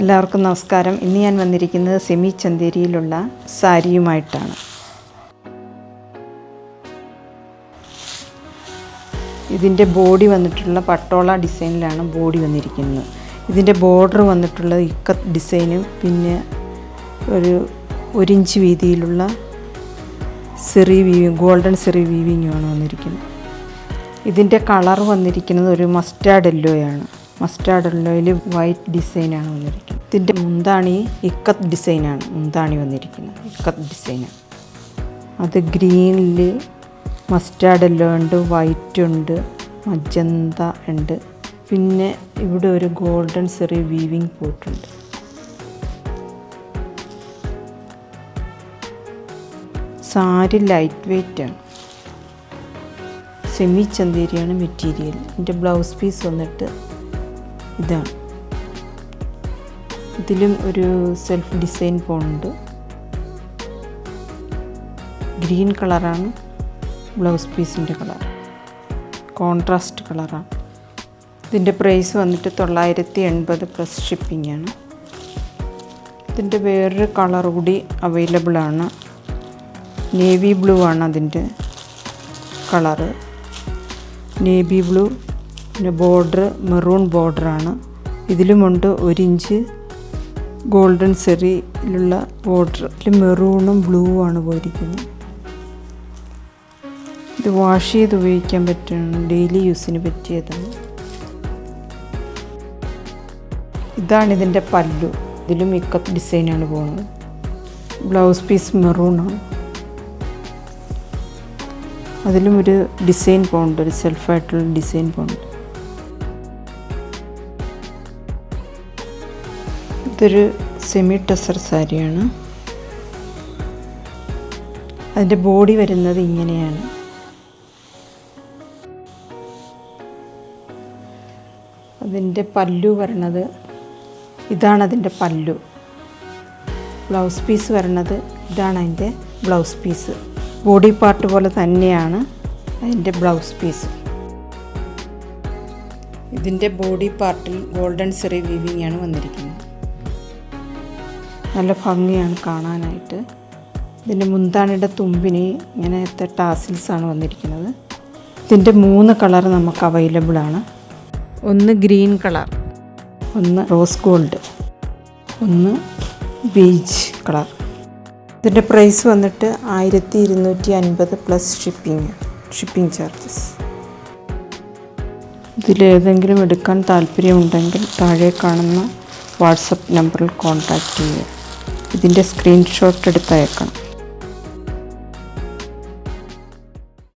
എല്ലാവർക്കും നമസ്കാരം. ഇന്ന് ഞാൻ വന്നിരിക്കുന്നത് സെമി ചന്തേരിയിലുള്ള സാരിയുമായിട്ടാണ്. ഇതിൻ്റെ ബോഡി വന്നിട്ടുള്ള പട്ടോള ഡിസൈനിലാണ് ബോഡി വന്നിരിക്കുന്നത്. ഇതിൻ്റെ ബോർഡർ വന്നിട്ടുള്ളത് ഇക്കത്ത് ഡിസൈനും പിന്നെ ഒരു ഇഞ്ച് വീതിയിലുള്ള സെറി വീവിങ്, ഗോൾഡൻ സെറി വീവിങ്ങുമാണ് വന്നിരിക്കുന്നത്. ഇതിൻ്റെ കളർ വന്നിരിക്കുന്നത് ഒരു മസ്റ്റാർഡ് യെല്ലോയാണ്. മസ്റ്റാർഡ് യെല്ലോയിൽ വൈറ്റ് ഡിസൈനാണ് വന്നിരിക്കുന്നത്. ഇതിൻ്റെ മുന്താണി ഇക്കത്ത് ഡിസൈനാണ്. മുന്താണി വന്നിരിക്കുന്നത് ഇക്കത്ത് ഡിസൈനാണ്. അത് ഗ്രീനിൽ മസ്റ്റാർഡ് യെല്ലോ ഉണ്ട്, വൈറ്റ് ഉണ്ട്, മജന്ത ഉണ്ട്. പിന്നെ ഇവിടെ ഒരു ഗോൾഡൻ സെറി വീവിങ് പോയിട്ടുണ്ട്. സാരി ലൈറ്റ് വെയ്റ്റാണ്. സെമി ചന്തേരിയാണ് മെറ്റീരിയൽ. ഇതിൻ്റെ ബ്ലൗസ് പീസ് വന്നിട്ട് ഇതാണ്. ഇതിലും ഒരു സെൽഫ് ഡിസൈൻ പോകുന്നുണ്ട്. ഗ്രീൻ കളറാണ് ബ്ലൗസ് പീസിൻ്റെ കളർ, കോൺട്രാസ്റ്റ് കളറാണ്. ഇതിൻ്റെ പ്രൈസ് വന്നിട്ട് 980 പ്ലസ് ഷിപ്പിംഗ് ആണ്. ഇതിൻ്റെ വേറൊരു കളർ കൂടി അവൈലബിൾ ആണ്. നേവി ബ്ലൂ ആണ് അതിൻ്റെ കളറ്. നേവി ബ്ലൂ, പിന്നെ ബോർഡർ മെറൂൺ ബോർഡറാണ്. ഇതിലുമുണ്ട് 1 ഇഞ്ച് ഗോൾഡൻ സെറിയിലുള്ള ബോർഡർ. ഇതിൽ മെറൂണും ബ്ലൂ ആണ് പോയിരിക്കുന്നത്. ഇത് വാഷ് ചെയ്ത് ഉപയോഗിക്കാൻ പറ്റുന്ന ഡെയിലി യൂസിന് പറ്റിയതാണ്. ഇതാണ് ഇതിൻ്റെ പല്ലു. ഇതിലും ഇക്കത്ത് ഡിസൈനാണ് പോകുന്നത്. ബ്ലൗസ് പീസ് മെറൂണാണ്. അതിലും ഒരു ഡിസൈൻ പോകുന്നുണ്ട്, ഒരു സെൽഫായിട്ടുള്ള ഡിസൈൻ പോകുന്നുണ്ട്. ഇതൊരു സെമി ടസർ സാരിയാണ്. അതിൻ്റെ ബോഡി വരുന്നത് ഇങ്ങനെയാണ്. അതിൻ്റെ പല്ലു വരണത് ഇതാണ്. അതിൻ്റെ പല്ലു. ബ്ലൗസ് പീസ് വരണത് ഇതാണ്. അതിൻ്റെ ബ്ലൗസ് പീസ് ബോഡി പാർട്ട് പോലെ തന്നെയാണ് അതിൻ്റെ ബ്ലൗസ് പീസ്. ഇതിൻ്റെ ബോഡി പാർട്ടിൽ ഗോൾഡൻ സെറി വീവിങ് ആണ് വന്നിരിക്കുന്നത്. നല്ല ഭംഗിയാണ് കാണാനായിട്ട്. ഇതിൻ്റെ മുന്താണിയുടെ തുമ്പിന് ഇങ്ങനത്തെ ടാസിൽസാണ് വന്നിരിക്കുന്നത്. ഇതിൻ്റെ 3 കളർ നമുക്ക് അവൈലബിൾ ആണ്. ഒന്ന് ഗ്രീൻ കളർ, ഒന്ന് റോസ് ഗോൾഡ്, ഒന്ന് ബീച്ച് കളർ. ഇതിൻ്റെ പ്രൈസ് വന്നിട്ട് 1250 പ്ലസ് ഷിപ്പിംഗ് ചാർജസ്. ഇതിലേതെങ്കിലും എടുക്കാൻ താല്പര്യമുണ്ടെങ്കിൽ താഴെ കാണുന്ന വാട്സപ്പ് നമ്പറിൽ കോൺടാക്റ്റ് ചെയ്യുക. ഇതിൻ്റെ സ്ക്രീൻഷോട്ട് എടുത്തയക്കണം.